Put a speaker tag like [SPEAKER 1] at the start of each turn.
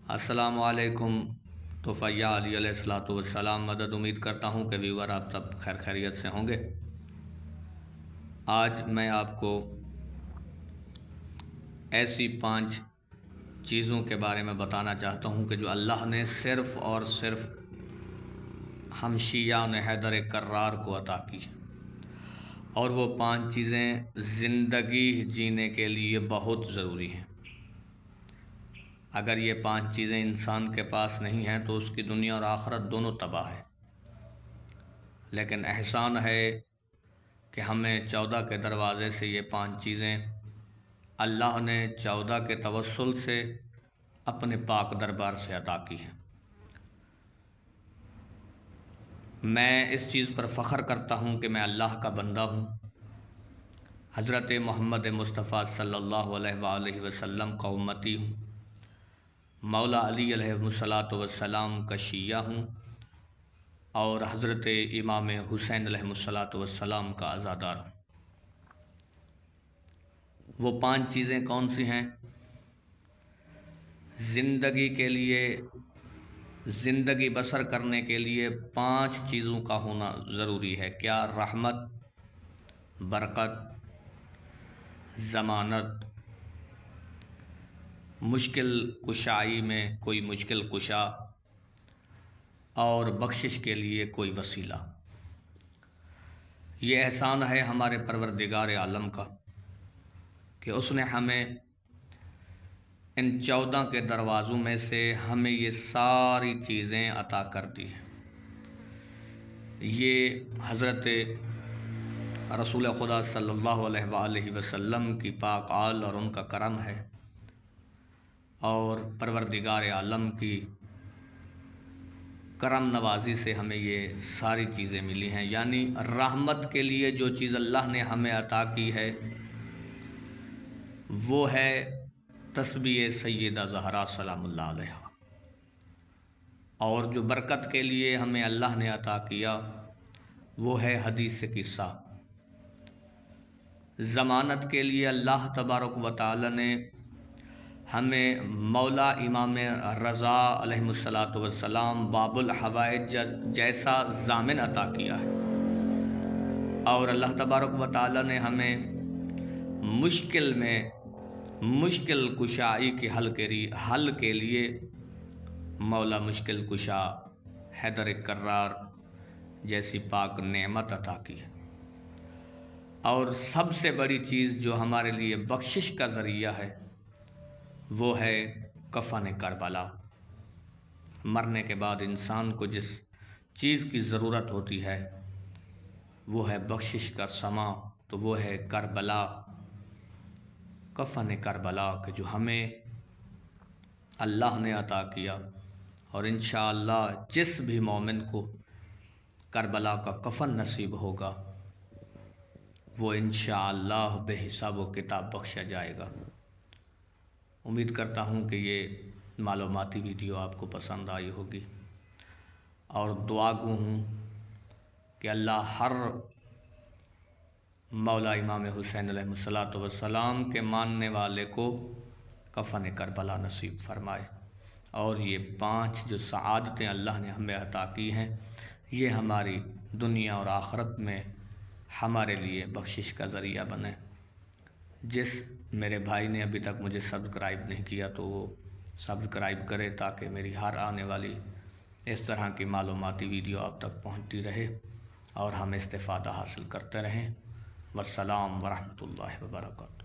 [SPEAKER 1] السلام علیکم توفیہ علی علیہ السلام مدد۔ امید کرتا ہوں کہ ویور آپ سب خیر خیریت سے ہوں گے۔ آج میں آپ کو ایسی 5 چیزوں کے بارے میں بتانا چاہتا ہوں کہ جو اللہ نے صرف اور صرف ہم شیعہ حیدر کرار کو عطا کی، اور وہ 5 چیزیں زندگی جینے کے لیے بہت ضروری ہیں۔ اگر یہ 5 چیزیں انسان کے پاس نہیں ہیں تو اس کی دنیا اور آخرت دونوں تباہ ہے۔ لیکن احسان ہے کہ ہمیں 14 کے دروازے سے یہ 5 چیزیں اللہ نے 14 کے توسل سے اپنے پاک دربار سے عطا کی ہیں۔ میں اس چیز پر فخر کرتا ہوں کہ میں اللہ کا بندہ ہوں، حضرت محمد مصطفیٰ صلی اللہ علیہ وآلہ وسلم کا امتی ہوں، مولا علی علیہ السلام کا شیعہ ہوں، اور حضرت امام حسین علیہ السلام کا عزادار ہوں۔ وہ 5 چیزیں کون سی ہیں؟ زندگی کے لیے، زندگی بسر کرنے کے لیے 5 چیزوں کا ہونا ضروری ہے۔ کیا؟ رحمت، برکت، ضمانت، مشکل کشائی میں کوئی مشکل کشا، اور بخشش کے لیے کوئی وسیلہ۔ یہ احسان ہے ہمارے پروردگار عالم کا کہ اس نے ہمیں ان 14 کے دروازوں میں سے ہمیں یہ ساری چیزیں عطا کر دی ہیں۔ یہ حضرت رسول خدا صلی اللہ علیہ وآلہ وسلم کی پاک آل اور ان کا کرم ہے، اور پروردگار عالم کی کرم نوازی سے ہمیں یہ ساری چیزیں ملی ہیں۔ یعنی رحمت کے لیے جو چیز اللہ نے ہمیں عطا کی ہے وہ ہے تسبیح سیدہ زہرا سلام اللہ علیہا، اور جو برکت کے لیے ہمیں اللہ نے عطا کیا وہ ہے حدیث قصہ۔ ضمانت کے لیے اللہ تبارک و تعالی نے ہمیں مولا امام رضا علیہ السلام باب الحوائج جیسا ضامن عطا کیا ہے، اور اللہ تبارک و تعالی نے ہمیں مشکل میں مشکل کشائی کی حل کے لیے مولا مشکل کشا حیدر کرار جیسی پاک نعمت عطا کی ہے۔ اور سب سے بڑی چیز جو ہمارے لیے بخشش کا ذریعہ ہے وہ ہے کفن کربلا۔ مرنے کے بعد انسان کو جس چیز کی ضرورت ہوتی ہے وہ ہے بخشش کا سما، تو وہ ہے کربلا، کفن کربلا، کہ جو ہمیں اللہ نے عطا کیا۔ اور انشاءاللہ جس بھی مومن کو کربلا کا کفن نصیب ہوگا وہ انشاءاللہ بے حساب و کتاب بخشا جائے گا۔ امید کرتا ہوں کہ یہ معلوماتی ویڈیو آپ کو پسند آئی ہوگی، اور دعا گو ہوں کہ اللہ ہر مولا امام حسین علیہ السلام کے ماننے والے کو کفن کربلا نصیب فرمائے، اور یہ 5 جو سعادتیں اللہ نے ہمیں عطا کی ہیں یہ ہماری دنیا اور آخرت میں ہمارے لیے بخشش کا ذریعہ بنے۔ جس میرے بھائی نے ابھی تک مجھے سبسکرائب نہیں کیا تو وہ سبسکرائب کرے تاکہ میری ہر آنے والی اس طرح کی معلوماتی ویڈیو آپ تک پہنچتی رہے اور ہم استفادہ حاصل کرتے رہیں۔ والسلام ورحمۃ اللہ وبرکاتہ۔